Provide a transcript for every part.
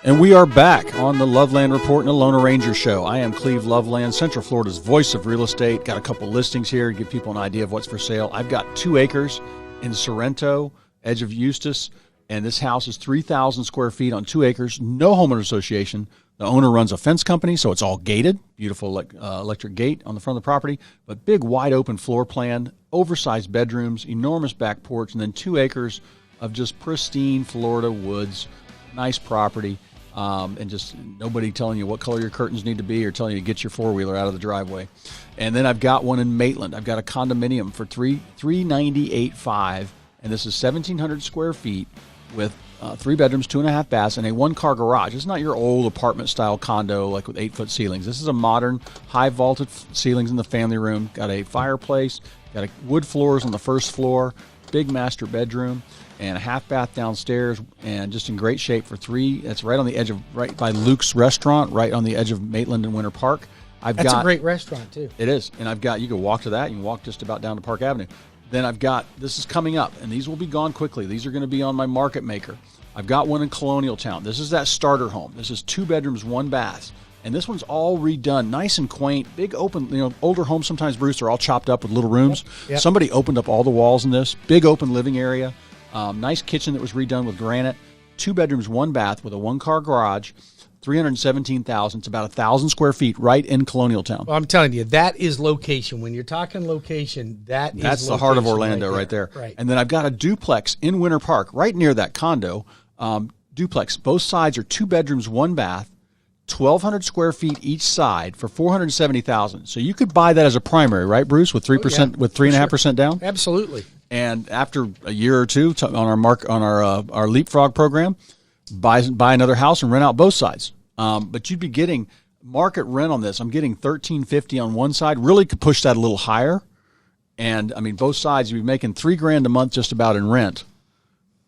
And we are back on the Loveland Report and the Lone Ranger Show. I am Cleve Loveland, Central Florida's voice of real estate. Got a couple listings here to give people an idea of what's for sale. I've got 2 acres in Sorrento, edge of Eustis, and this house is 3,000 square feet on 2 acres, no homeowner association. The owner runs a fence company, so it's all gated, beautiful electric gate on the front of the property, but big wide open floor plan, oversized bedrooms, enormous back porch, and then 2 acres of just pristine Florida woods, nice property. And just nobody telling you what color your curtains need to be or telling you to get your four-wheeler out of the driveway. And then I've got one in Maitland. I've got a condominium for $398,500, and this is 1,700 square feet with 3 bedrooms, 2.5 baths, and a 1-car garage. It's not your old apartment-style condo like with 8-foot ceilings. This is a modern, high-vaulted ceilings in the family room. Got a fireplace, got wood floors on the first floor, big master bedroom, and a half bath downstairs, and just in great shape for 3. It's right on the edge of, right by Luke's Restaurant, right on the edge of Maitland and Winter Park. That's a great restaurant, too. It is. And I've got, you can walk to that. You can walk just about down to Park Avenue. Then I've got, this is coming up, and these will be gone quickly. These are going to be on my market maker. I've got one in Colonial Town. This is that starter home. This is 2 bedrooms, 1 bath. And this one's all redone, nice and quaint, big open, older homes sometimes, Bruce, are all chopped up with little rooms. Yep. Somebody opened up all the walls in this. Big open living area. Nice kitchen that was redone with granite. 2 bedrooms, 1 bath with a 1-car garage. $317,000. It's about 1,000 square feet right in Colonial Town. Well, I'm telling you, that is location. When you're talking location, that's the heart of Orlando right there. Right. And then I've got a duplex in Winter Park right near that condo. Duplex. Both sides are 2 bedrooms, 1 bath. 1,200 square feet each side for $470,000. So you could buy that as a primary, right, Bruce? With 3%, with 3.5% down. Absolutely. And after a year or two on our Leapfrog program, buy another house and rent out both sides. But you'd be getting market rent on this. I'm getting $1,350 on one side. Really could push that a little higher. And I mean, both sides you'd be making $3,000 a month just about in rent.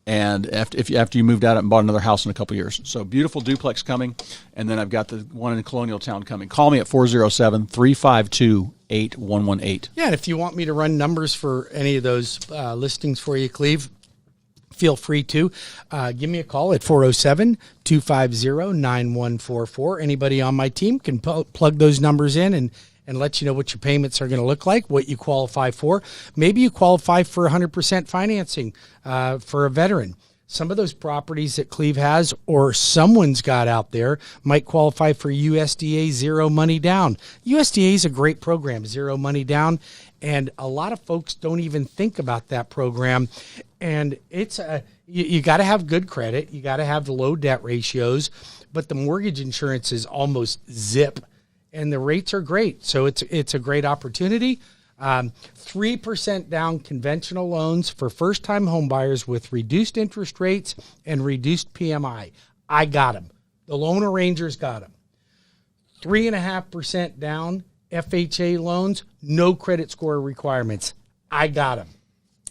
And after you moved out and bought another house in a couple years. So beautiful duplex coming. And then I've got the one in Colonial Town coming. Call me at 407-352-8118. Yeah, and if you want me to run numbers for any of those listings for you, Cleve, feel free to. Give me a call at 407-250-9144. Anybody on my team can plug those numbers in and let you know what your payments are going to look like, what you qualify for. Maybe you qualify for 100% financing for a veteran. Some of those properties that Cleve has or someone's got out there might qualify for USDA zero money down. USDA is a great program, zero money down, and a lot of folks don't even think about that program. And it's you got to have good credit, you got to have low debt ratios, but the mortgage insurance is almost zip. And the rates are great, so it's a great opportunity. 3% down conventional loans for first-time home buyers with reduced interest rates and reduced PMI. I got them. The Lone Rangers got them. 3.5% down FHA loans, no credit score requirements. I got them.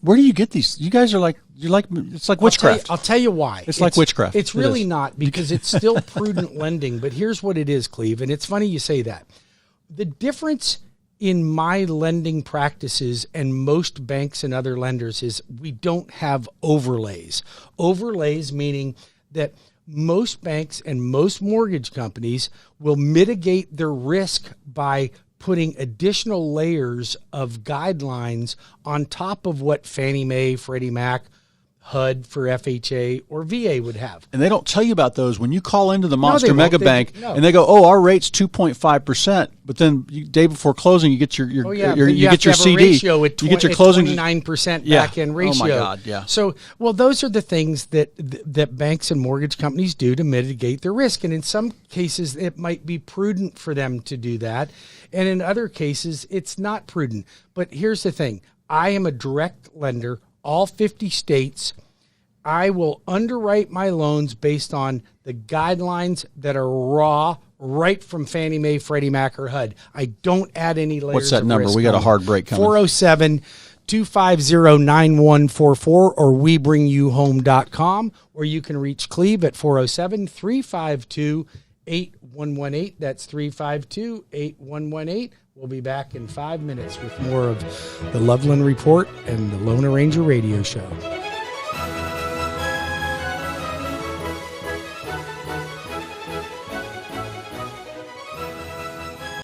Where do you get these? You guys are it's like witchcraft. I'll tell you why. It's like witchcraft. It's really not, because it's still prudent lending. But here's what it is, Cleve, and it's funny you say that. The difference in my lending practices and most banks and other lenders is we don't have overlays. Overlays meaning that most banks and most mortgage companies will mitigate their risk by putting additional layers of guidelines on top of what Fannie Mae, Freddie Mac, HUD for FHA or VA would have. And they don't tell you about those when you call into the Monster Mega Bank and they go, our rate's 2.5%, but then day before closing you get your CD. Ratio at you get your closing 29% back end ratio. Oh my God, yeah. So, those are the things that banks and mortgage companies do to mitigate their risk, and in some cases it might be prudent for them to do that, and in other cases it's not prudent. But here's the thing. I am a direct lender, all 50 states. I will underwrite my loans based on the guidelines that are raw right from Fannie Mae, Freddie Mac, or HUD. I don't add any layers. What's that number? Risk. We got a hard break coming. 407-250-9144 or WeBringYouHome.com, or you can reach Cleve at 407-352-8118. That's 352-8118. We'll be back in 5 minutes with more of the Loveland Report and the Lone Ranger Radio Show.